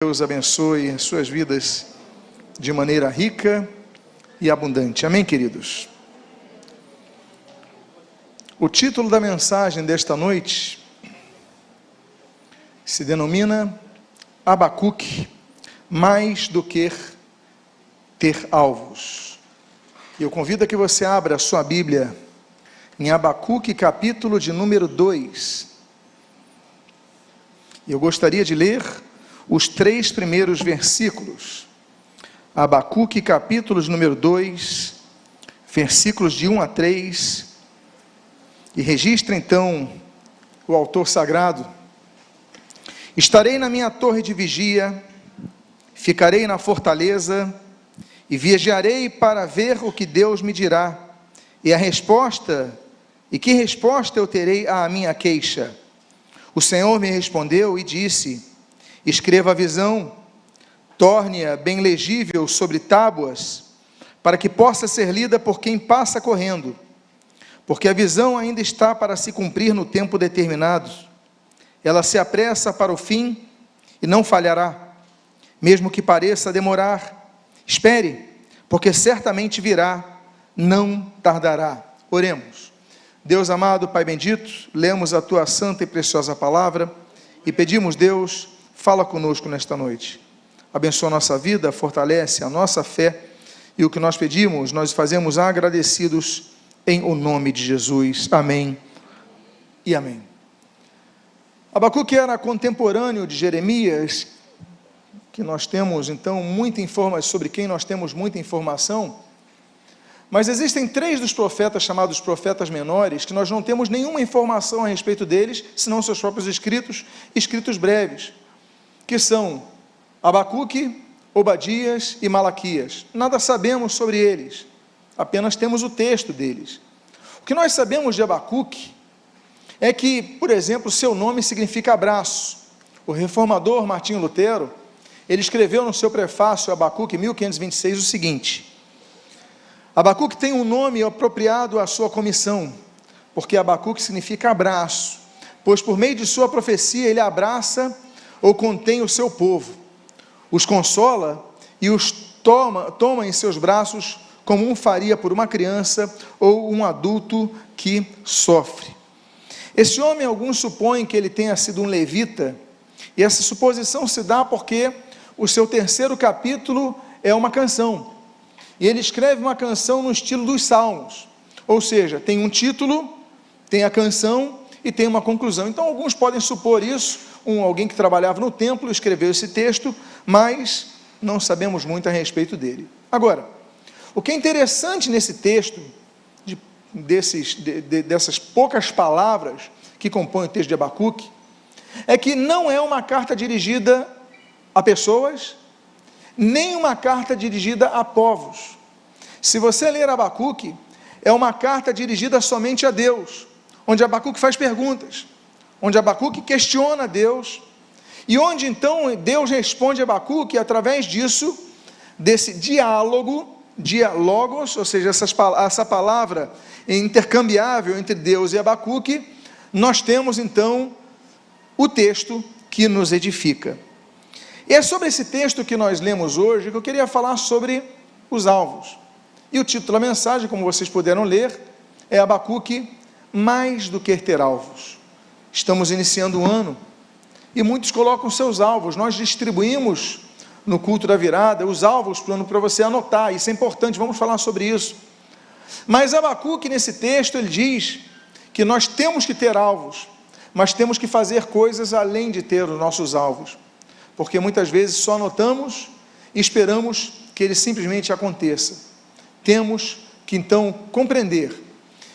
Deus abençoe as suas vidas de maneira rica e abundante. Amém, queridos? O título da mensagem desta noite se denomina Abacuque, mais do que ter alvos. E eu convido a que você abra a sua Bíblia em Abacuque, capítulo de número 2. E eu gostaria de ler os 3 primeiros versículos. Abacuque, capítulo de número 2, versículos de 1 a 3. E registra então o autor sagrado: estarei na minha torre de vigia, ficarei na fortaleza, e vigiarei para ver o que Deus me dirá, e que resposta eu terei à minha queixa. O Senhor me respondeu e disse: escreva a visão, torne-a bem legível sobre tábuas, para que possa ser lida por quem passa correndo, porque a visão ainda está para se cumprir no tempo determinado. Ela se apressa para o fim e não falhará, mesmo que pareça demorar. Espere, porque certamente virá, não tardará. Oremos. Deus amado, Pai bendito, lemos a Tua santa e preciosa palavra e pedimos, Deus, fala conosco nesta noite, abençoa a nossa vida, fortalece a nossa fé, e o que nós pedimos, nós fazemos agradecidos em o nome de Jesus, amém e amém. Abacuque era contemporâneo de Jeremias, que nós temos então muita informação, sobre quem nós temos muita informação, mas existem 3 dos profetas, chamados profetas menores, que nós não temos nenhuma informação a respeito deles, senão seus próprios escritos breves, que são Abacuque, Obadias e Malaquias. Nada sabemos sobre eles, apenas temos o texto deles. O que nós sabemos de Abacuque é que, por exemplo, seu nome significa abraço. O reformador Martinho Lutero, ele escreveu no seu prefácio a Abacuque, 1526, o seguinte: Abacuque tem um nome apropriado à sua comissão, porque Abacuque significa abraço, pois por meio de sua profecia ele abraça ou contém o seu povo, os consola e os toma em seus braços, como um faria por uma criança ou um adulto que sofre. Esse homem, alguns supõem que ele tenha sido um levita, e essa suposição se dá porque o seu 3º capítulo é uma canção, e ele escreve uma canção no estilo dos salmos, ou seja, tem um título, tem a canção e tem uma conclusão. Então alguns podem supor isso, alguém que trabalhava no templo escreveu esse texto, mas não sabemos muito a respeito dele. Agora, o que é interessante nesse texto, dessas poucas palavras que compõem o texto de Abacuque, é que não é uma carta dirigida a pessoas, nem uma carta dirigida a povos. Se você ler Abacuque, é uma carta dirigida somente a Deus, onde Abacuque faz perguntas, onde Abacuque questiona Deus, e onde então Deus responde a Abacuque através disso, desse diálogos, ou seja, essa palavra intercambiável entre Deus e Abacuque, nós temos então o texto que nos edifica. E é sobre esse texto que nós lemos hoje que eu queria falar sobre os alvos. E o título da mensagem, como vocês puderam ler, é Abacuque, mais do que ter alvos. Estamos iniciando o ano, e muitos colocam seus alvos. Nós distribuímos no culto da virada os alvos para o ano para você anotar, isso é importante, vamos falar sobre isso. Mas Abacuque, nesse texto, ele diz que nós temos que ter alvos, mas temos que fazer coisas além de ter os nossos alvos, porque muitas vezes só anotamos e esperamos que ele simplesmente aconteça. Temos que então compreender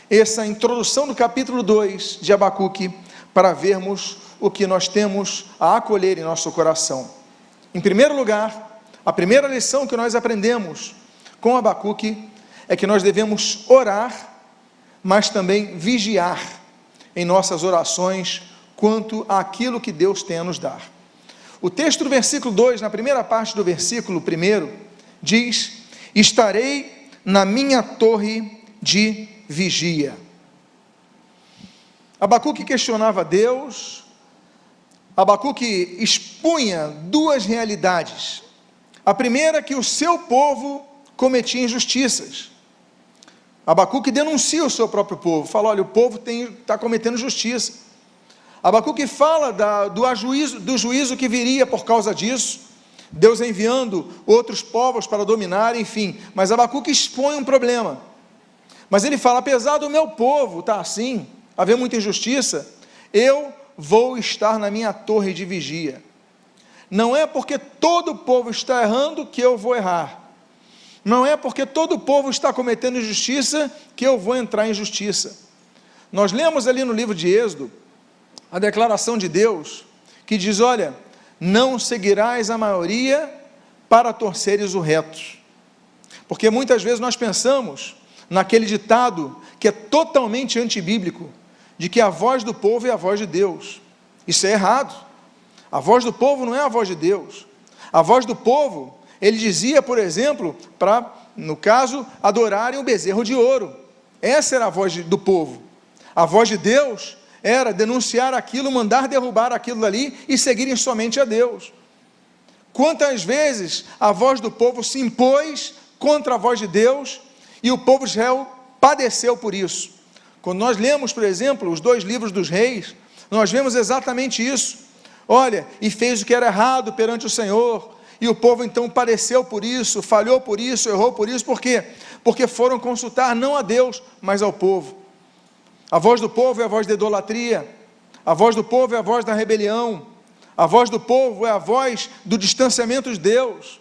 essa introdução do capítulo 2 de Abacuque, para vermos o que nós temos a acolher em nosso coração. Em primeiro lugar, a primeira lição que nós aprendemos com Abacuque é que nós devemos orar, mas também vigiar em nossas orações quanto àquilo que Deus tem a nos dar. O texto do versículo 2, na primeira parte do versículo 1, diz: estarei na minha torre de vigia. Abacuque questionava Deus, Abacuque expunha duas realidades. A primeira, que o seu povo cometia injustiças. Abacuque denuncia o seu próprio povo, fala: olha, o povo está cometendo justiça. Abacuque fala do juízo que viria por causa disso, Deus enviando outros povos para dominar, enfim. Mas Abacuque expõe um problema. Mas ele fala: apesar do meu povo estar assim, haver muita injustiça, eu vou estar na minha torre de vigia. Não é porque todo o povo está errando que eu vou errar. Não é porque todo o povo está cometendo injustiça que eu vou entrar em justiça. Nós lemos ali no livro de Êxodo a declaração de Deus, que diz: olha, não seguirás a maioria para torceres o reto. Porque muitas vezes nós pensamos naquele ditado que é totalmente antibíblico, de que a voz do povo é a voz de Deus. Isso é errado. A voz do povo não é a voz de Deus. A voz do povo, ele dizia, por exemplo, para, no caso, adorarem o bezerro de ouro. Essa era a voz do povo. A voz de Deus era denunciar aquilo, mandar derrubar aquilo dali e seguirem somente a Deus. Quantas vezes a voz do povo se impôs contra a voz de Deus e o povo de Israel padeceu por isso. Quando nós lemos, por exemplo, os 2 livros dos reis, nós vemos exatamente isso. Olha, e fez o que era errado perante o Senhor, e o povo então padeceu por isso, falhou por isso, errou por isso. Por quê? Porque foram consultar não a Deus, mas ao povo. A voz do povo é a voz da idolatria, a voz do povo é a voz da rebelião, a voz do povo é a voz do distanciamento de Deus.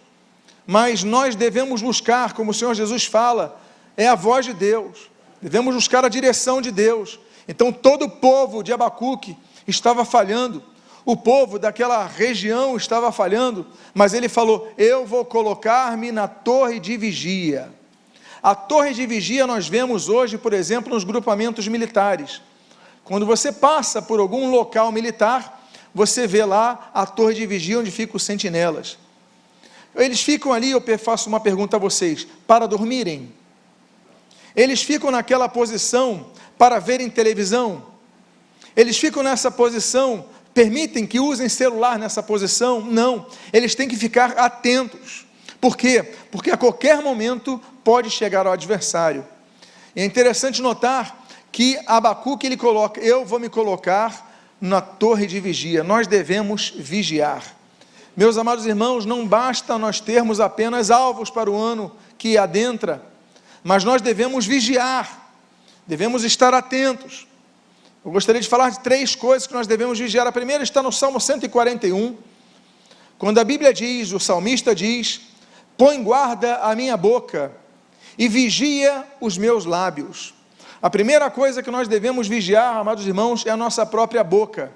Mas nós devemos buscar, como o Senhor Jesus fala, é a voz de Deus. Devemos buscar a direção de Deus. Então todo o povo de Abacuque estava falhando, o povo daquela região estava falhando, mas ele falou: eu vou colocar-me na torre de vigia. A torre de vigia nós vemos hoje, por exemplo, nos grupamentos militares. Quando você passa por algum local militar, você vê lá a torre de vigia onde ficam os sentinelas. Eles ficam ali, eu faço uma pergunta a vocês, para dormirem? Eles ficam naquela posição para verem televisão? Eles ficam nessa posição, permitem que usem celular nessa posição? Não, eles têm que ficar atentos. Por quê? Porque a qualquer momento pode chegar ao adversário. E é interessante notar que Abacuque ele coloca: eu vou me colocar na torre de vigia. Nós devemos vigiar. Meus amados irmãos, não basta nós termos apenas alvos para o ano que adentra, mas nós devemos vigiar, devemos estar atentos. Eu gostaria de falar de 3 coisas que nós devemos vigiar. A primeira está no Salmo 141, quando a Bíblia diz, o salmista diz: põe guarda a minha boca e vigia os meus lábios. A primeira coisa que nós devemos vigiar, amados irmãos, é a nossa própria boca,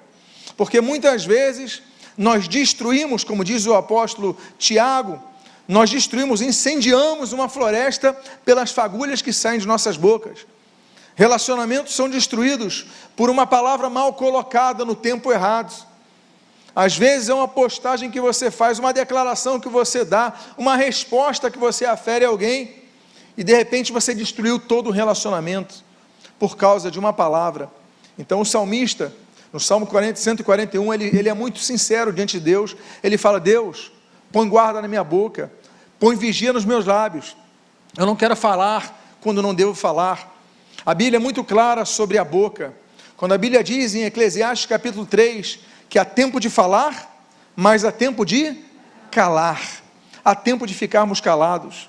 porque muitas vezes nós destruímos, como diz o apóstolo Tiago, nós destruímos, incendiamos uma floresta pelas fagulhas que saem de nossas bocas. Relacionamentos são destruídos por uma palavra mal colocada no tempo errado. Às vezes é uma postagem que você faz, uma declaração que você dá, uma resposta que você afere a alguém, e de repente você destruiu todo o relacionamento por causa de uma palavra. Então o salmista, no Salmo 141, ele é muito sincero diante de Deus. Ele fala: Deus, põe guarda na minha boca, põe vigia nos meus lábios. Eu não quero falar quando não devo falar. A Bíblia é muito clara sobre a boca. Quando a Bíblia diz em Eclesiastes capítulo 3, que há tempo de falar, mas há tempo de calar. Há tempo de ficarmos calados.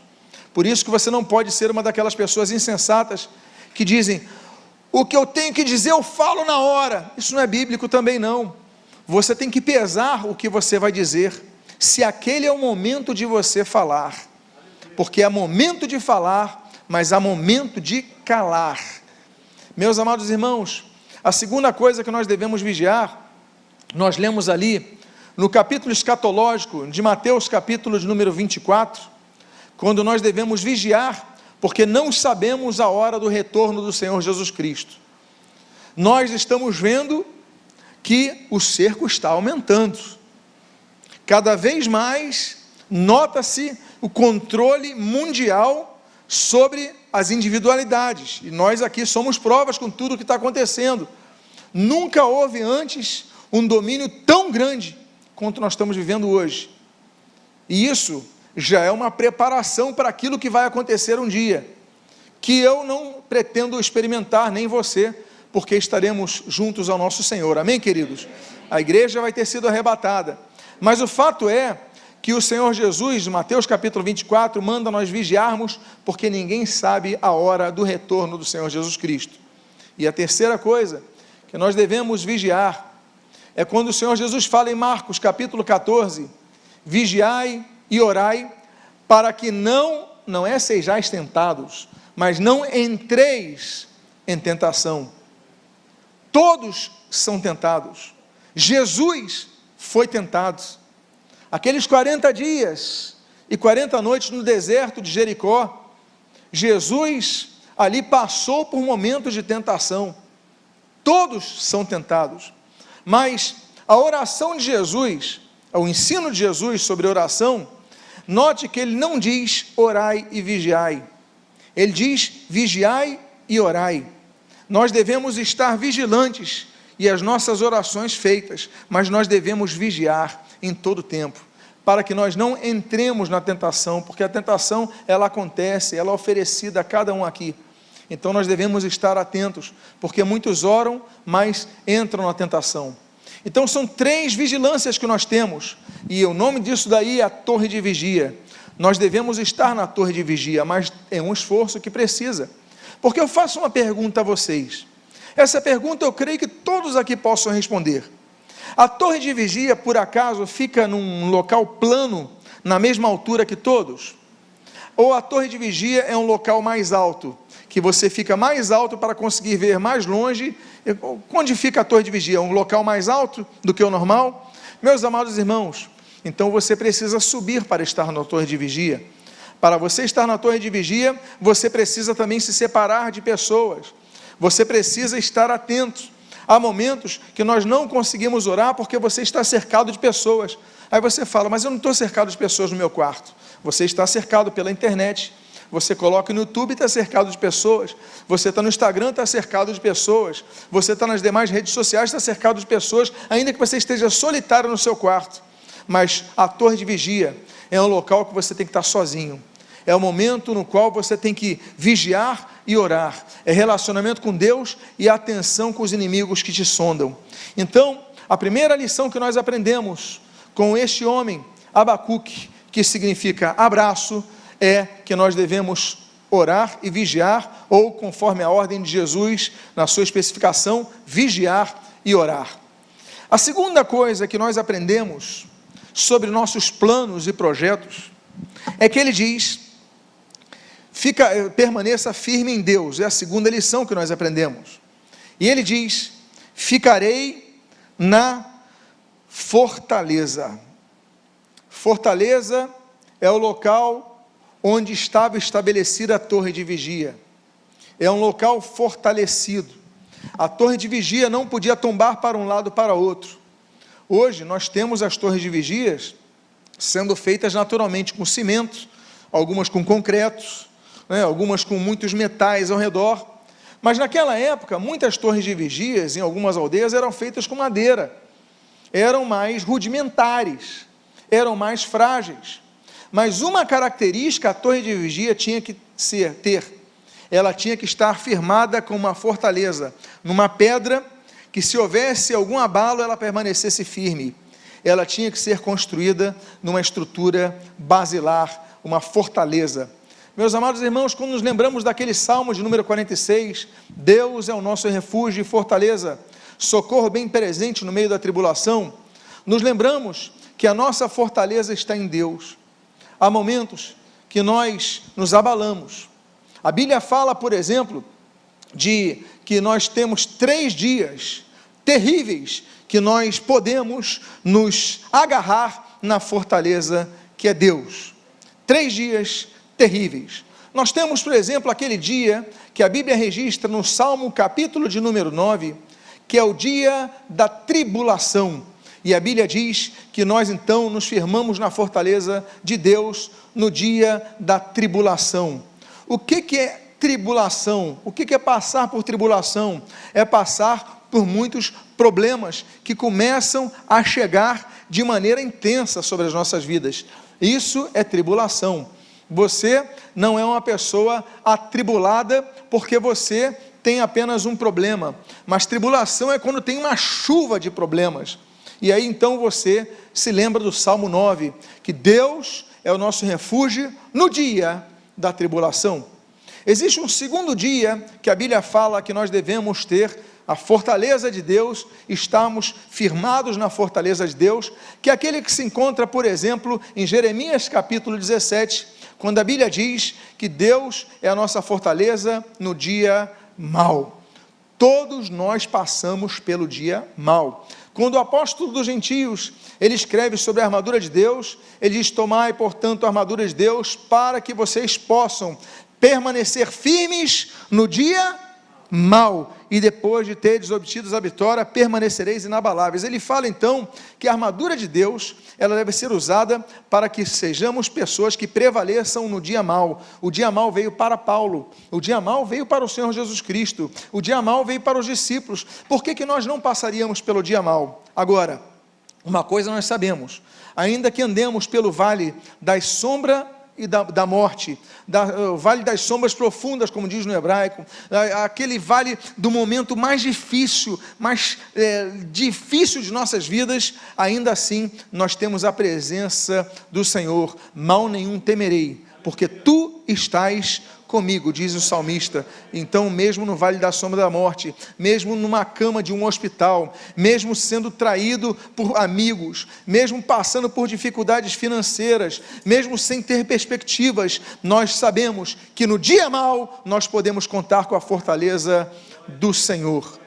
Por isso que você não pode ser uma daquelas pessoas insensatas que dizem: o que eu tenho que dizer eu falo na hora. Isso não é bíblico também não. Você tem que pesar o que você vai dizer, se aquele é o momento de você falar, porque é momento de falar, mas há momento de calar. Meus amados irmãos, a segunda coisa que nós devemos vigiar, nós lemos ali no capítulo escatológico de Mateus, capítulo de número 24, quando nós devemos vigiar, porque não sabemos a hora do retorno do Senhor Jesus Cristo. Nós estamos vendo que o cerco está aumentando. Cada vez mais nota-se o controle mundial sobre as individualidades, e nós aqui somos provas com tudo o que está acontecendo. Nunca houve antes um domínio tão grande quanto nós estamos vivendo hoje. E isso já é uma preparação para aquilo que vai acontecer um dia, que eu não pretendo experimentar, nem você, porque estaremos juntos ao nosso Senhor. Amém, queridos? A igreja vai ter sido arrebatada, mas o fato é que o Senhor Jesus, Mateus capítulo 24, manda nós vigiarmos, porque ninguém sabe a hora do retorno do Senhor Jesus Cristo. E a terceira coisa que nós devemos vigiar é quando o Senhor Jesus fala em Marcos capítulo 14, vigiai e orai, para que não sejais tentados, mas não entreis em tentação. Todos são tentados. Jesus foi tentado. Aqueles 40 dias e 40 noites no deserto de Jericó, Jesus ali passou por momentos de tentação. Todos são tentados, mas a oração de Jesus, o ensino de Jesus sobre oração, note que ele não diz orai e vigiai, ele diz vigiai e orai. Nós devemos estar vigilantes e as nossas orações feitas, mas nós devemos vigiar em todo tempo, para que nós não entremos na tentação, porque a tentação, ela acontece, ela é oferecida a cada um aqui. Então nós devemos estar atentos, porque muitos oram, mas entram na tentação. Então são 3 vigilâncias que nós temos, e o nome disso daí é a torre de vigia. Nós devemos estar na torre de vigia, mas é um esforço que precisa. Porque eu faço uma pergunta a vocês, essa pergunta eu creio que todos aqui possam responder. A torre de vigia, por acaso, fica num local plano, na mesma altura que todos? Ou a torre de vigia é um local mais alto, que você fica mais alto para conseguir ver mais longe? Onde fica a torre de vigia? Um local mais alto do que o normal? Meus amados irmãos, então você precisa subir para estar na torre de vigia. Para você estar na torre de vigia, você precisa também se separar de pessoas, você precisa estar atento. Há momentos que nós não conseguimos orar porque você está cercado de pessoas. Aí você fala, mas eu não estou cercado de pessoas no meu quarto. Você está cercado pela internet. Você coloca no YouTube e está cercado de pessoas. Você está no Instagram, está cercado de pessoas. Você está nas demais redes sociais, está cercado de pessoas, ainda que você esteja solitário no seu quarto. Mas a torre de vigia é um local que você tem que estar sozinho. É o momento no qual você tem que vigiar e orar. É relacionamento com Deus e atenção com os inimigos que te sondam. Então, a primeira lição que nós aprendemos com este homem, Abacuque, que significa abraço, é que nós devemos orar e vigiar, ou conforme a ordem de Jesus, na sua especificação, vigiar e orar. A segunda coisa que nós aprendemos sobre nossos planos e projetos, é que ele diz, permaneça firme em Deus, é a segunda lição que nós aprendemos, e ele diz, ficarei na fortaleza. Fortaleza é o local onde estava estabelecida a torre de vigia, é um local fortalecido. A torre de vigia não podia tombar para um lado ou para outro. Hoje nós temos as torres de vigias sendo feitas naturalmente com cimento, algumas com concreto, algumas com muitos metais ao redor, mas naquela época muitas torres de vigias em algumas aldeias eram feitas com madeira, eram mais rudimentares, eram mais frágeis, mas uma característica a torre de vigia tinha que ter, ela tinha que estar firmada com uma fortaleza, numa pedra, que se houvesse algum abalo, ela permanecesse firme. Ela tinha que ser construída numa estrutura basilar, uma fortaleza. Meus amados irmãos, quando nos lembramos daquele Salmo de número 46, Deus é o nosso refúgio e fortaleza, socorro bem presente no meio da tribulação, nos lembramos que a nossa fortaleza está em Deus. Há momentos que nós nos abalamos. A Bíblia fala, por exemplo, de que nós temos 3 dias terríveis que nós podemos nos agarrar na fortaleza que é Deus. 3 dias terríveis. Nós temos, por exemplo, aquele dia que a Bíblia registra no Salmo capítulo de número 9, que é o dia da tribulação. E a Bíblia diz que nós então nos firmamos na fortaleza de Deus no dia da tribulação. O que é tribulação? O que é passar por tribulação? É passar por muitos problemas que começam a chegar de maneira intensa sobre as nossas vidas. Isso é tribulação. Você não é uma pessoa atribulada porque você tem apenas um problema, mas tribulação é quando tem uma chuva de problemas. E aí então você se lembra do Salmo 9, que Deus é o nosso refúgio no dia da tribulação. Existe um segundo dia que a Bíblia fala que nós devemos ter a fortaleza de Deus, estamos firmados na fortaleza de Deus, que é aquele que se encontra, por exemplo, em Jeremias capítulo 17, quando a Bíblia diz que Deus é a nossa fortaleza no dia mau. Todos nós passamos pelo dia mau. Quando o apóstolo dos gentios, ele escreve sobre a armadura de Deus, ele diz: tomai, portanto, a armadura de Deus, para que vocês possam permanecer firmes no dia mau, e depois de teres obtido a vitória, permanecereis inabaláveis. Ele fala então que a armadura de Deus, ela deve ser usada para que sejamos pessoas que prevaleçam no dia mau. O dia mau veio para Paulo, o dia mau veio para o Senhor Jesus Cristo, o dia mau veio para os discípulos. Por que nós não passaríamos pelo dia mau? Agora, uma coisa nós sabemos: ainda que andemos pelo vale da sombra e da morte, o vale das sombras profundas, como diz no hebraico, aquele vale do momento mais difícil, difícil de nossas vidas, ainda assim nós temos a presença do Senhor. Mal nenhum temerei, porque tu estás comigo, diz o salmista. Então, mesmo no vale da sombra da morte, mesmo numa cama de um hospital, mesmo sendo traído por amigos, mesmo passando por dificuldades financeiras, mesmo sem ter perspectivas, nós sabemos que no dia mau nós podemos contar com a fortaleza do Senhor.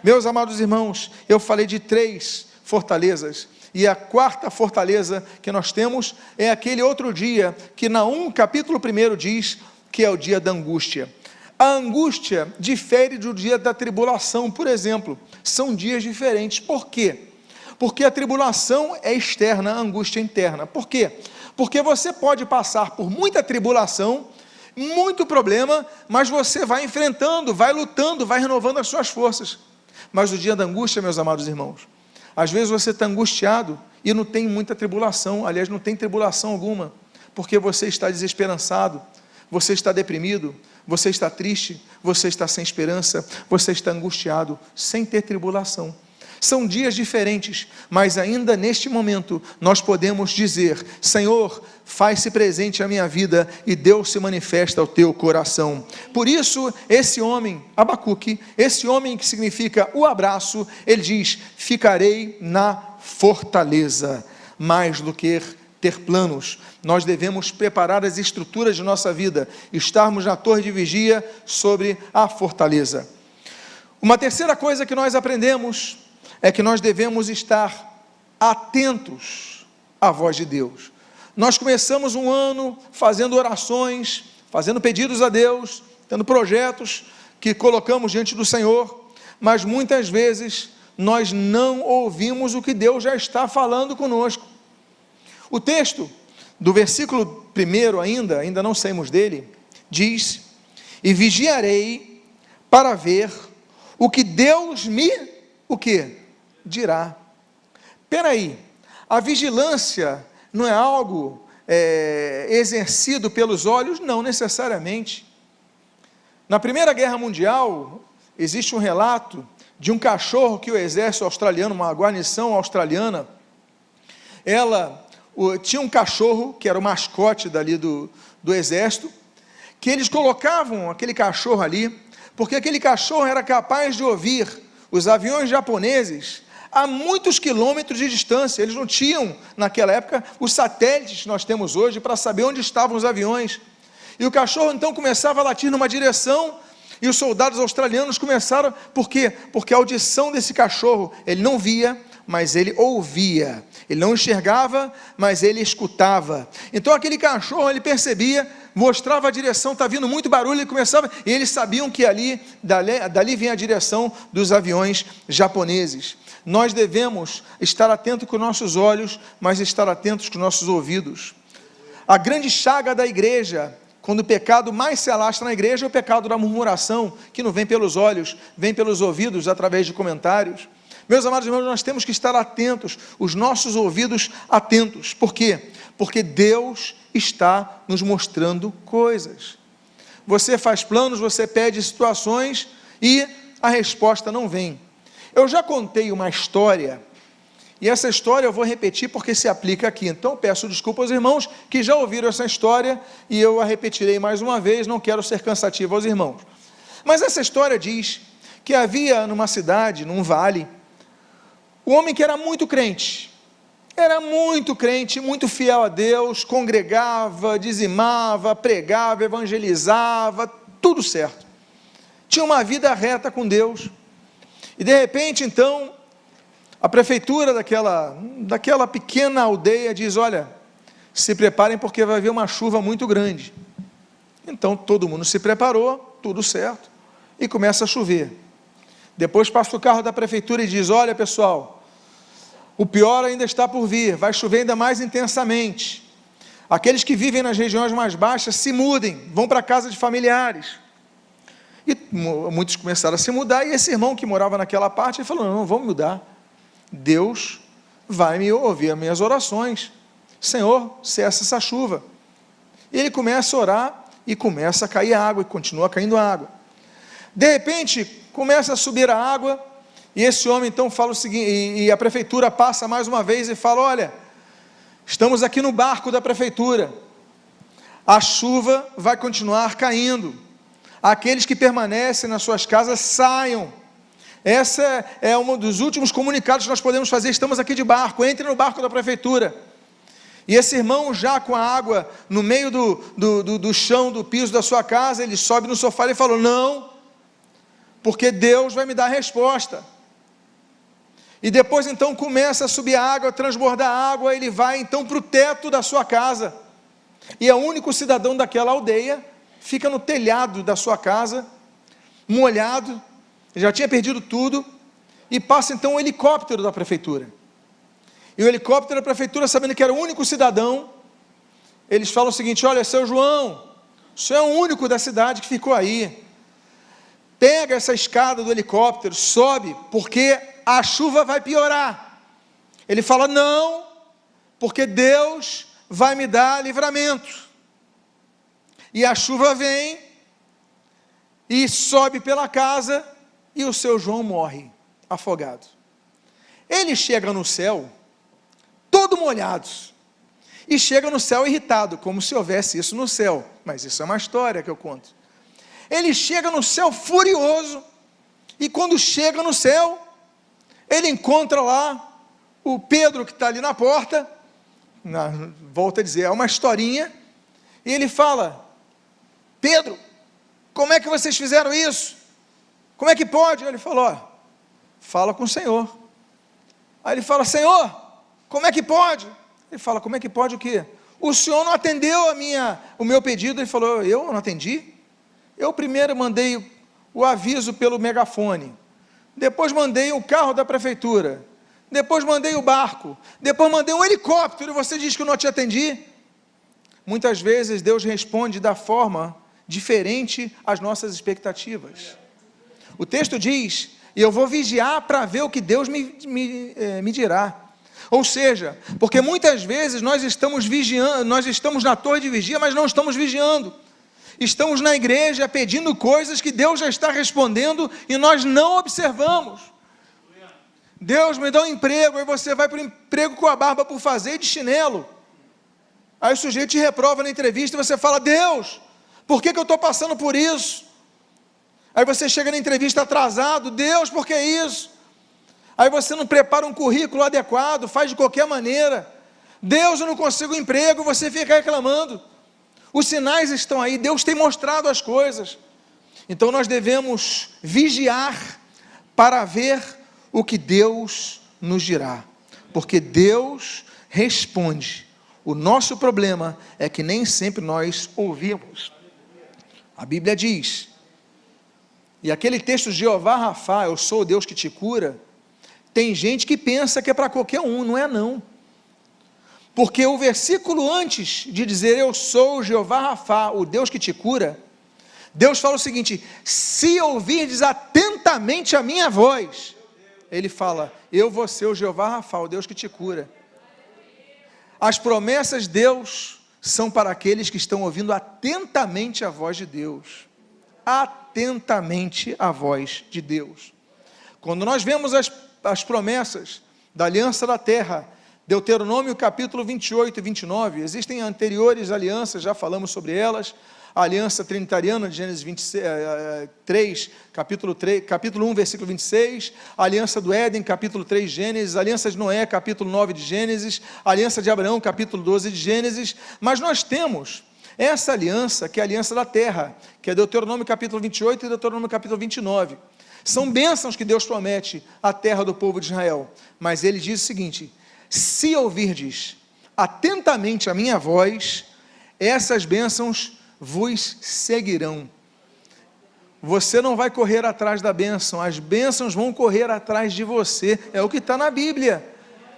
Meus amados irmãos, eu falei de 3 fortalezas, e a 4ª fortaleza que nós temos é aquele outro dia que Naum capítulo 1 diz que é o dia da angústia. A angústia difere do dia da tribulação, por exemplo. São dias diferentes. Por quê? Porque a tribulação é externa, a angústia é interna. Por quê? Porque você pode passar por muita tribulação, muito problema, mas você vai enfrentando, vai lutando, vai renovando as suas forças. Mas o dia da angústia, meus amados irmãos, às vezes você está angustiado e não tem muita tribulação, aliás, não tem tribulação alguma, porque você está desesperançado, você está deprimido, você está triste, você está sem esperança, você está angustiado, sem ter tribulação. São dias diferentes, mas ainda neste momento, nós podemos dizer: Senhor, faz-se presente a minha vida, e Deus se manifesta ao teu coração. Por isso, esse homem, Abacuque, esse homem que significa o abraço, ele diz: ficarei na fortaleza. Mais do que ter planos, nós devemos preparar as estruturas de nossa vida, estarmos na torre de vigia sobre a fortaleza. Uma terceira coisa que nós aprendemos é que nós devemos estar atentos à voz de Deus. Nós começamos um ano fazendo orações, fazendo pedidos a Deus, tendo projetos que colocamos diante do Senhor, mas muitas vezes nós não ouvimos o que Deus já está falando conosco. O texto do versículo 1 ainda não saímos dele, diz: e vigiarei para ver o que Deus me, o quê? Dirá. Peraí, a vigilância não é algo exercido pelos olhos? Não necessariamente. Na Primeira Guerra Mundial, existe um relato de um cachorro que o exército australiano, uma guarnição australiana, ela tinha um cachorro que era o mascote dali do exército, que eles colocavam aquele cachorro ali, porque aquele cachorro era capaz de ouvir os aviões japoneses a muitos quilômetros de distância. Eles não tinham, naquela época, os satélites que nós temos hoje para saber onde estavam os aviões. E o cachorro então começava a latir numa direção, e os soldados australianos começaram, por quê? Porque a audição desse cachorro, ele não via, mas ele ouvia. Ele não enxergava, mas ele escutava. Então aquele cachorro, ele percebia, mostrava a direção, está vindo muito barulho, ele começava, e eles sabiam que dali vinha a direção dos aviões japoneses. Nós devemos estar atentos com nossos olhos, mas estar atentos com nossos ouvidos. A grande chaga da igreja, quando o pecado mais se alastra na igreja, é o pecado da murmuração, que não vem pelos olhos, vem pelos ouvidos, através de comentários. Meus amados irmãos, nós temos que estar atentos, os nossos ouvidos atentos. Por quê? Porque Deus está nos mostrando coisas. Você faz planos, você pede situações e a resposta não vem. Eu já contei uma história, e essa história eu vou repetir porque se aplica aqui. Então peço desculpa aos irmãos que já ouviram essa história e eu a repetirei mais uma vez, não quero ser cansativo aos irmãos. Mas essa história diz que havia numa cidade, num vale, um homem que era muito crente, muito fiel a Deus, congregava, dizimava, pregava, evangelizava, tudo certo. Tinha uma vida reta com Deus. E de repente, então, a prefeitura daquela pequena aldeia diz: olha, se preparem porque vai haver uma chuva muito grande. Então, todo mundo se preparou, tudo certo, e começa a chover. Depois passa o carro da prefeitura e diz: olha pessoal, o pior ainda está por vir, vai chover ainda mais intensamente. Aqueles que vivem nas regiões mais baixas se mudem, vão para a casa de familiares. E muitos começaram a se mudar, e esse irmão que morava naquela parte, ele falou: não vamos mudar, Deus vai me ouvir as minhas orações, Senhor, cessa essa chuva. E ele começa a orar, e começa a cair água, e continua caindo água. De repente, começa a subir a água, e esse homem então fala o seguinte, e a prefeitura passa mais uma vez e fala: olha, estamos aqui no barco da prefeitura, a chuva vai continuar caindo, aqueles que permanecem nas suas casas saiam, essa é um dos últimos comunicados que nós podemos fazer, estamos aqui de barco, entre no barco da prefeitura. E esse irmão já com a água no meio do chão, do piso da sua casa, ele sobe no sofá e falou: não, porque Deus vai me dar a resposta. E depois então começa a subir a água, a transbordar a água, ele vai então para o teto da sua casa, e é o único cidadão daquela aldeia, fica no telhado da sua casa, molhado, já tinha perdido tudo, e passa então um helicóptero da prefeitura, e o helicóptero da prefeitura, sabendo que era o único cidadão, eles falam o seguinte: olha, seu João, o senhor é o único da cidade que ficou aí, pega essa escada do helicóptero, sobe, porque a chuva vai piorar. Ele fala: não, porque Deus vai me dar livramento. E a chuva vem, e sobe pela casa, e o seu João morre, afogado. Ele chega no céu, todo molhado, e chega no céu irritado, como se houvesse isso no céu, mas isso é uma história que eu conto. Ele chega no céu furioso, e quando chega no céu, ele encontra lá o Pedro que está ali na porta, volta a dizer, é uma historinha, e ele fala: Pedro, como é que vocês fizeram isso? Como é que pode? Ele falou: ó, fala com o Senhor. Aí ele fala: Senhor, como é que pode? Ele fala: como é que pode o quê? O Senhor não atendeu o meu pedido. Ele falou: eu não atendi? Eu primeiro mandei o aviso pelo megafone, depois mandei o carro da prefeitura, depois mandei o barco, depois mandei um helicóptero, e você diz que eu não te atendi? Muitas vezes Deus responde da forma diferente às nossas expectativas. O texto diz: e eu vou vigiar para ver o que Deus me dirá. Ou seja, porque muitas vezes nós estamos vigiando, nós estamos na torre de vigia, mas não estamos vigiando. Estamos na igreja pedindo coisas que Deus já está respondendo e nós não observamos. Deus me dá um emprego, aí você vai para o emprego com a barba por fazer e de chinelo. Aí o sujeito te reprova na entrevista e você fala: Deus, por que eu estou passando por isso? Aí você chega na entrevista atrasado: Deus, por que isso? Aí você não prepara um currículo adequado, faz de qualquer maneira: Deus, eu não consigo emprego, você fica reclamando. Os sinais estão aí, Deus tem mostrado as coisas. Então nós devemos vigiar para ver o que Deus nos dirá, porque Deus responde. O nosso problema é que nem sempre nós ouvimos. A Bíblia diz, e aquele texto: Jeová Rafá, eu sou o Deus que te cura, tem gente que pensa que é para qualquer um, não é não. Porque o versículo antes de dizer eu sou o Jeová Rafá, o Deus que te cura, Deus fala o seguinte: se ouvirdes atentamente a minha voz, Ele fala: eu vou ser o Jeová Rafa, o Deus que te cura. As promessas de Deus são para aqueles que estão ouvindo atentamente a voz de Deus. Atentamente a voz de Deus. Quando nós vemos as promessas da aliança da terra, Deuteronômio capítulo 28 e 29, existem anteriores alianças, já falamos sobre elas, a aliança trinitariana de Gênesis 3, capítulo 1, versículo 26, a aliança do Éden, capítulo 3 de Gênesis, a aliança de Noé, capítulo 9 de Gênesis, a aliança de Abraão, capítulo 12 de Gênesis, mas nós temos essa aliança, que é a aliança da terra, que é Deuteronômio capítulo 28 e Deuteronômio capítulo 29, são bênçãos que Deus promete à terra do povo de Israel, mas ele diz o seguinte: se ouvirdes atentamente a minha voz, essas bênçãos vos seguirão. Você não vai correr atrás da bênção, as bênçãos vão correr atrás de você, é o que está na Bíblia,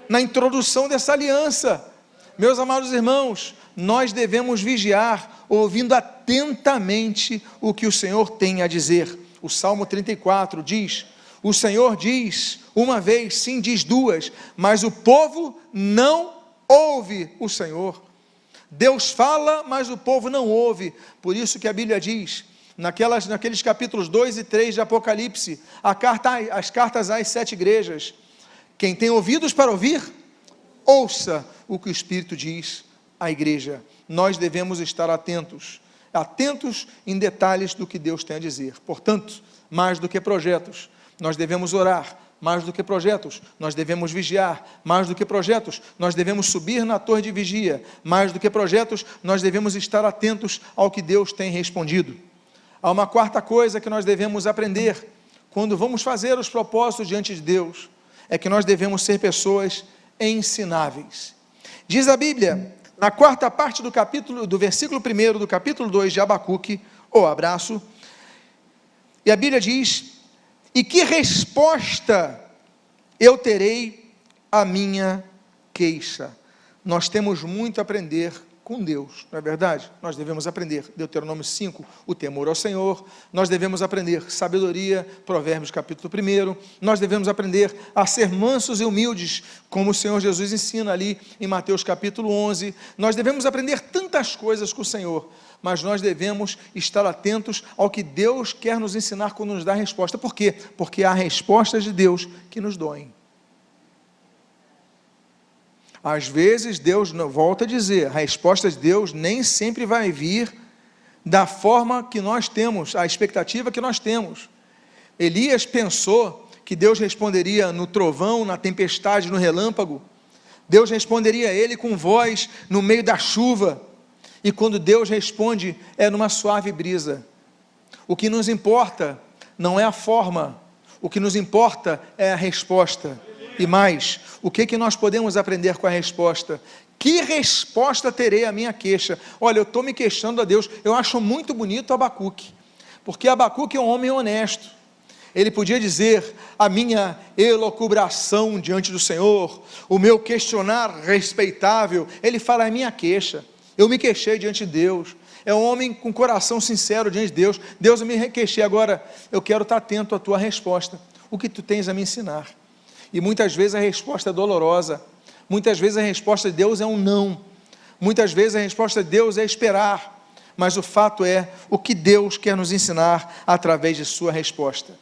na introdução dessa aliança. Meus amados irmãos, nós devemos vigiar, ouvindo atentamente o que o Senhor tem a dizer. O Salmo 34 diz: o Senhor diz uma vez, sim, diz duas, mas o povo não ouve o Senhor. Deus fala, mas o povo não ouve. Por isso que a Bíblia diz, naqueles capítulos 2 e 3 de Apocalipse, as cartas às 7 igrejas: quem tem ouvidos para ouvir, ouça o que o Espírito diz à igreja. Nós devemos estar atentos em detalhes do que Deus tem a dizer. Portanto, mais do que projetos, nós devemos orar. Mais do que projetos, nós devemos vigiar. Mais do que projetos, nós devemos subir na torre de vigia. Mais do que projetos, nós devemos estar atentos ao que Deus tem respondido. Há uma quarta coisa que nós devemos aprender quando vamos fazer os propósitos diante de Deus, é que nós devemos ser pessoas ensináveis. Diz a Bíblia, na quarta parte do versículo 1 do capítulo 2 de Abacuque, o abraço, e a Bíblia diz: e que resposta eu terei à minha queixa? Nós temos muito a aprender com Deus, não é verdade? Nós devemos aprender, Deuteronômio 5, o temor ao Senhor, nós devemos aprender sabedoria, Provérbios capítulo 1, nós devemos aprender a ser mansos e humildes, como o Senhor Jesus ensina ali em Mateus capítulo 11, nós devemos aprender tantas coisas com o Senhor, mas nós devemos estar atentos ao que Deus quer nos ensinar quando nos dá a resposta. Por quê? Porque há respostas de Deus que nos doem. Às vezes Deus, volta a dizer, a resposta de Deus nem sempre vai vir da forma que nós temos, a expectativa que nós temos. Elias pensou que Deus responderia no trovão, na tempestade, no relâmpago. Deus responderia a ele com voz no meio da chuva. E quando Deus responde, é numa suave brisa. O que nos importa não é a forma, o que nos importa é a resposta. E mais, o que nós podemos aprender com a resposta? Que resposta terei à minha queixa? Olha, eu estou me queixando a Deus. Eu acho muito bonito Abacuque, porque Abacuque é um homem honesto. Ele podia dizer: a minha elucubração diante do Senhor, o meu questionar respeitável. Ele fala: a minha queixa, eu me queixei diante de Deus. É um homem com coração sincero diante de Deus. Deus, eu me queixei, agora eu quero estar atento à tua resposta. O que tu tens a me ensinar? E muitas vezes a resposta é dolorosa, muitas vezes a resposta de Deus é um não, muitas vezes a resposta de Deus é esperar, mas o fato é o que Deus quer nos ensinar através de sua resposta.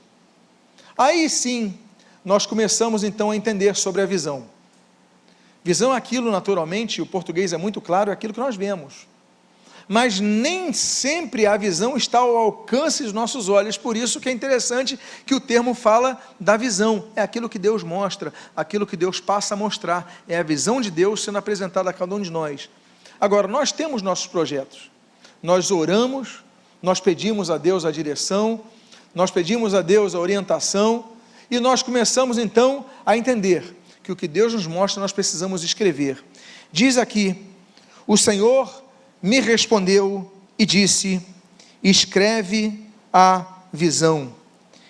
Aí sim, nós começamos então a entender sobre a visão. Visão é aquilo, naturalmente, o português é muito claro, é aquilo que nós vemos. Mas nem sempre a visão está ao alcance dos nossos olhos, por isso que é interessante que o termo fala da visão, é aquilo que Deus mostra, aquilo que Deus passa a mostrar, é a visão de Deus sendo apresentada a cada um de nós. Agora, nós temos nossos projetos, nós oramos, nós pedimos a Deus a direção, nós pedimos a Deus a orientação, e nós começamos então a entender que o que Deus nos mostra nós precisamos escrever. Diz aqui: o Senhor me respondeu e disse: escreve a visão,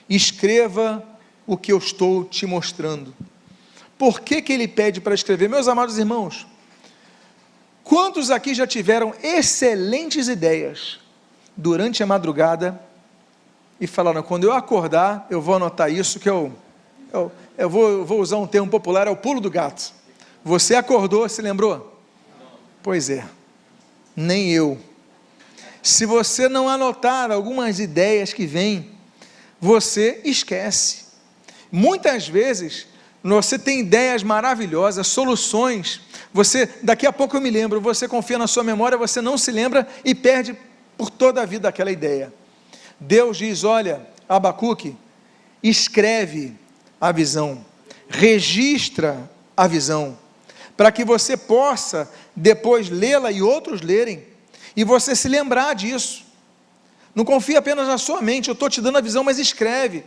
escreva o que eu estou te mostrando. Por que ele pede para escrever? Meus amados irmãos, quantos aqui já tiveram excelentes ideias durante a madrugada e falaram: quando eu acordar eu vou anotar isso que eu Eu vou usar um termo popular, é o pulo do gato. Você acordou, se lembrou? Pois é, nem eu. Se você não anotar algumas ideias que vêm, você esquece. Muitas vezes, você tem ideias maravilhosas, soluções, daqui a pouco eu me lembro, você confia na sua memória, você não se lembra e perde por toda a vida aquela ideia. Deus diz, olha, Abacuque, escreve a visão, registra a visão, para que você possa depois lê-la e outros lerem, e você se lembrar disso. Não confia apenas na sua mente, eu estou te dando a visão, mas escreve.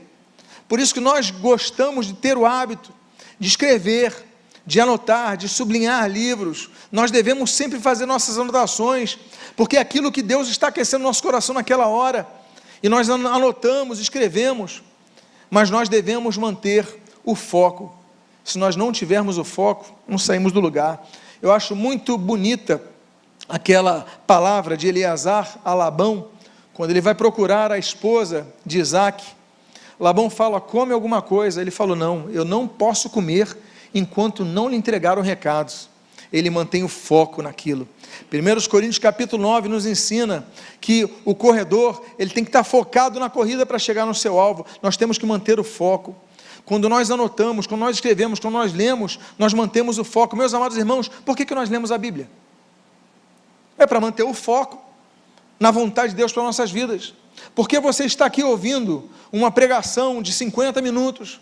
Por isso que nós gostamos de ter o hábito de escrever, de anotar, de sublinhar livros. Nós devemos sempre fazer nossas anotações, porque é aquilo que Deus está aquecendo no nosso coração naquela hora, e nós anotamos, escrevemos, mas nós devemos manter o foco. Se nós não tivermos o foco, não saímos do lugar. Eu acho muito bonita aquela palavra de Eleazar a Labão, quando ele vai procurar a esposa de Isaac. Labão fala, come alguma coisa. Ele falou, não, eu não posso comer enquanto não lhe entregaram recados. Ele mantém o foco naquilo. 1 Coríntios capítulo 9 nos ensina que o corredor, ele tem que estar focado na corrida para chegar no seu alvo. Nós temos que manter o foco. Quando nós anotamos, quando nós escrevemos, quando nós lemos, nós mantemos o foco. Meus amados irmãos, por que nós lemos a Bíblia? É para manter o foco na vontade de Deus para nossas vidas. Porque você está aqui ouvindo uma pregação de 50 minutos,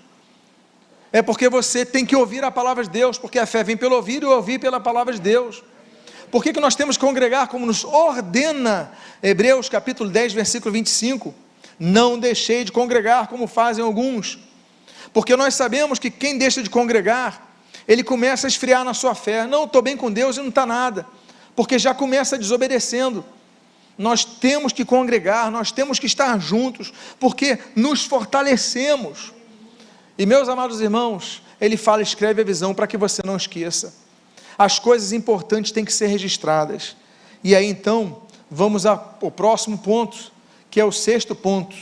é porque você tem que ouvir a palavra de Deus, porque a fé vem pelo ouvir e ouvir pela palavra de Deus. Por que nós temos que congregar como nos ordena Hebreus capítulo 10, versículo 25? Não deixei de congregar como fazem alguns, porque nós sabemos que quem deixa de congregar, ele começa a esfriar na sua fé. Não, estou bem com Deus e não está nada, porque já começa desobedecendo. Nós temos que congregar, nós temos que estar juntos, porque nos fortalecemos. E meus amados irmãos, ele fala, escreve a visão para que você não esqueça. As coisas importantes têm que ser registradas. E aí então, vamos ao próximo ponto, que é o 6º ponto.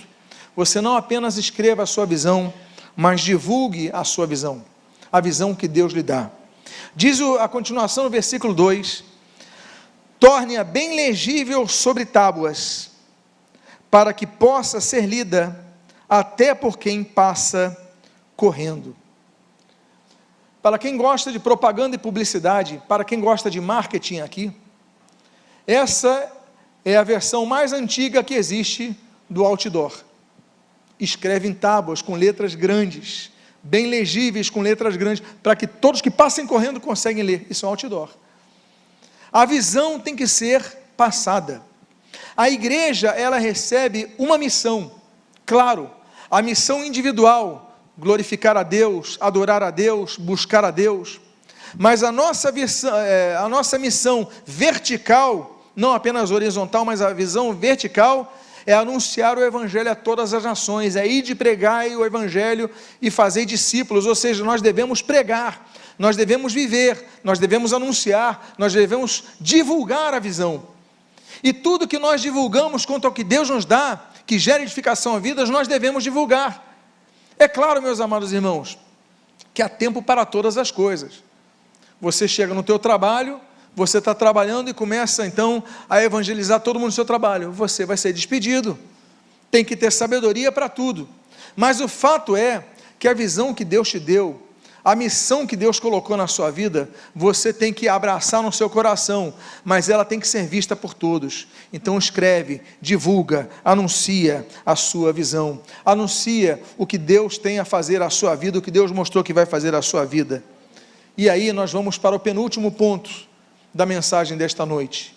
Você não apenas escreva a sua visão, mas divulgue a sua visão, a visão que Deus lhe dá. Diz a continuação no versículo 2, torne-a bem legível sobre tábuas, para que possa ser lida até por quem passa correndo. Para quem gosta de propaganda e publicidade, para quem gosta de marketing aqui, essa é a versão mais antiga que existe do outdoor. Escreve em tábuas com letras grandes, bem legíveis com letras grandes, para que todos que passem correndo conseguem ler. Isso é um outdoor. A visão tem que ser passada. A igreja, ela recebe uma missão, claro, a missão individual, glorificar a Deus, adorar a Deus, buscar a Deus, mas a nossa missão vertical, não apenas horizontal, mas a visão vertical, é anunciar o Evangelho a todas as nações, é ir de pregar o Evangelho e fazer discípulos, ou seja, nós devemos pregar, nós devemos viver, nós devemos anunciar, nós devemos divulgar a visão, e tudo que nós divulgamos quanto ao que Deus nos dá, que gera edificação a vidas, nós devemos divulgar. É claro, meus amados irmãos, que há tempo para todas as coisas. Você chega no teu trabalho, você está trabalhando e começa então a evangelizar todo mundo no seu trabalho, você vai ser despedido, tem que ter sabedoria para tudo, mas o fato é que a visão que Deus te deu, a missão que Deus colocou na sua vida, você tem que abraçar no seu coração, mas ela tem que ser vista por todos. Então escreve, divulga, anuncia a sua visão, anuncia o que Deus tem a fazer à sua vida, o que Deus mostrou que vai fazer à sua vida. E aí nós vamos para o penúltimo ponto da mensagem desta noite.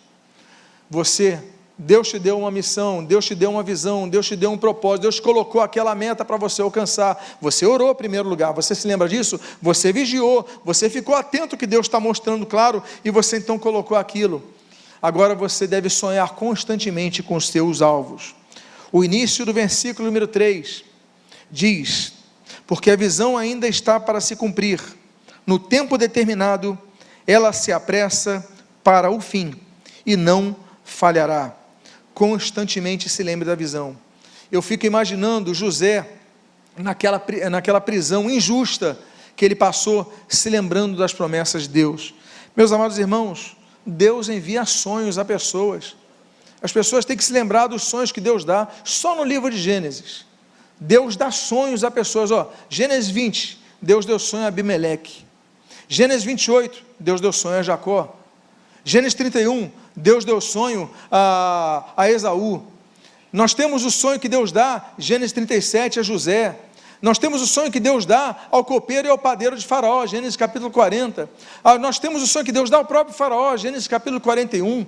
Deus te deu uma missão, Deus te deu uma visão, Deus te deu um propósito, Deus colocou aquela meta para você alcançar, você orou em primeiro lugar, você se lembra disso? Você vigiou, você ficou atento ao que Deus está mostrando claro, e você então colocou aquilo. Agora você deve sonhar constantemente com os seus alvos. O início do versículo número 3 diz, porque a visão ainda está para se cumprir, no tempo determinado, ela se apressa para o fim, e não falhará. Constantemente se lembre da visão. Eu fico imaginando José, naquela prisão injusta que ele passou, se lembrando das promessas de Deus. Meus amados irmãos, Deus envia sonhos a pessoas. As pessoas têm que se lembrar dos sonhos que Deus dá. Só no livro de Gênesis, Deus dá sonhos a pessoas. Gênesis 20, Deus deu sonho a Abimeleque. Gênesis 28, Deus deu sonho a Jacó. Gênesis 31, Deus deu sonho a Esaú. Nós temos o sonho que Deus dá, Gênesis 37, a José. Nós temos o sonho que Deus dá ao copeiro e ao padeiro de Faraó, Gênesis capítulo 40. Nós temos o sonho que Deus dá ao próprio Faraó, Gênesis capítulo 41.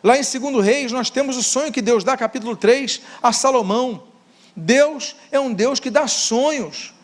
Lá em 2 Reis, nós temos o sonho que Deus dá, capítulo 3, a Salomão. Deus é um Deus que dá sonhos.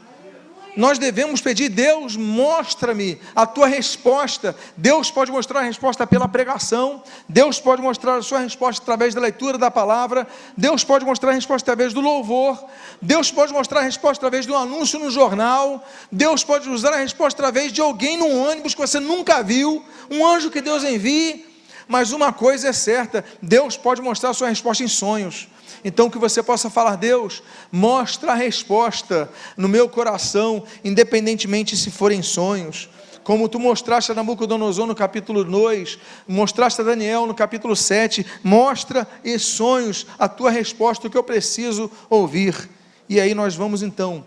Nós devemos pedir: Deus, mostra-me a tua resposta. Deus pode mostrar a resposta pela pregação, Deus pode mostrar a sua resposta através da leitura da palavra, Deus pode mostrar a resposta através do louvor, Deus pode mostrar a resposta através de um anúncio no jornal, Deus pode usar a resposta através de alguém num ônibus que você nunca viu, um anjo que Deus envie. Mas uma coisa é certa: Deus pode mostrar a sua resposta em sonhos. Então que você possa falar: Deus, mostra a resposta no meu coração, independentemente se forem sonhos, como tu mostraste a Nabucodonosor no capítulo 2, mostraste a Daniel no capítulo 7, mostra em sonhos a tua resposta, o que eu preciso ouvir. E aí nós vamos então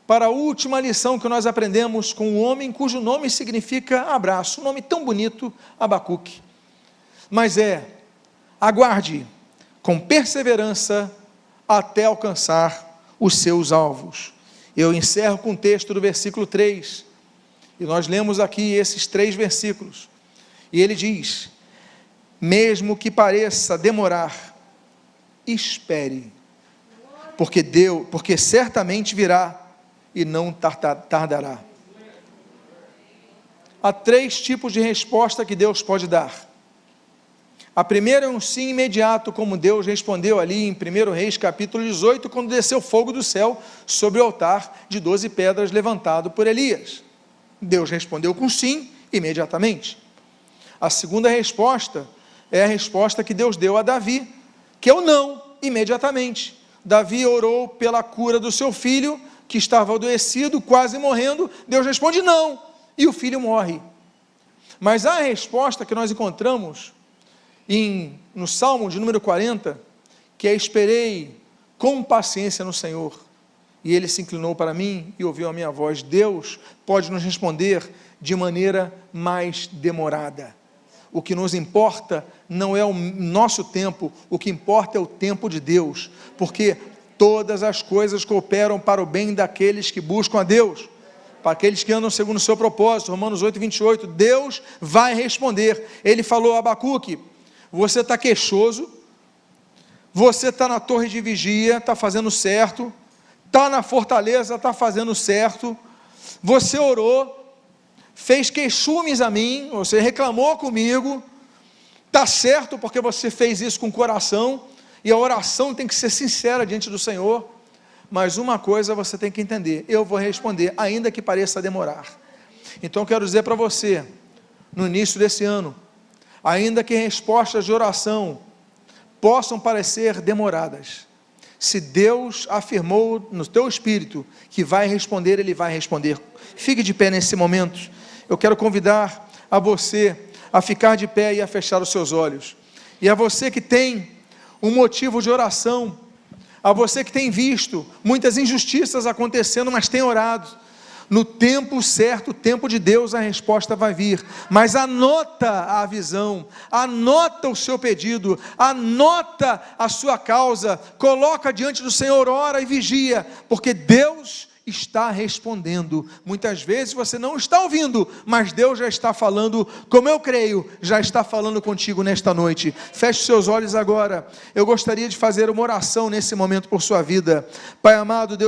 para a última lição que nós aprendemos com o homem cujo nome significa abraço, um nome tão bonito, Abacuque. Mas aguarde com perseverança até alcançar os seus alvos. Eu encerro com o texto do versículo 3, e nós lemos aqui esses 3 versículos, e ele diz: mesmo que pareça demorar, espere, porque certamente virá e não tardará. Há 3 tipos de resposta que Deus pode dar. A primeira é um sim imediato, como Deus respondeu ali em 1 Reis capítulo 18, quando desceu fogo do céu sobre o altar de 12 pedras levantado por Elias. Deus respondeu com sim imediatamente. A segunda resposta é a resposta que Deus deu a Davi, que é o não imediatamente. Davi orou pela cura do seu filho, que estava adoecido, quase morrendo. Deus responde não, e o filho morre. Mas a resposta que nós encontramos no Salmo de número 40, que é: esperei com paciência no Senhor, e Ele se inclinou para mim e ouviu a minha voz. Deus pode nos responder de maneira mais demorada. O que nos importa não é o nosso tempo, o que importa é o tempo de Deus, porque todas as coisas cooperam para o bem daqueles que buscam a Deus, para aqueles que andam segundo o seu propósito. Romanos 8, 28, Deus vai responder. Ele falou a Abacuque: você está queixoso, você está na torre de vigia, está fazendo certo, está na fortaleza, está fazendo certo, você orou, fez queixumes a mim, você reclamou comigo, está certo, porque você fez isso com o coração, e a oração tem que ser sincera diante do Senhor. Mas uma coisa você tem que entender: eu vou responder, ainda que pareça demorar. Então eu quero dizer para você, no início desse ano, ainda que respostas de oração possam parecer demoradas, se Deus afirmou no teu espírito que vai responder, Ele vai responder. Fique de pé nesse momento. Eu quero convidar a você a ficar de pé e a fechar os seus olhos. E a você que tem um motivo de oração, a você que tem visto muitas injustiças acontecendo, mas tem orado, no tempo certo, o tempo de Deus, a resposta vai vir. Mas anota a visão, anota o seu pedido, anota a sua causa, coloca diante do Senhor, ora e vigia, porque Deus está respondendo. Muitas vezes você não está ouvindo, mas Deus já está falando, como eu creio, já está falando contigo nesta noite. Feche seus olhos agora. Eu gostaria de fazer uma oração nesse momento por sua vida. Pai amado, Deus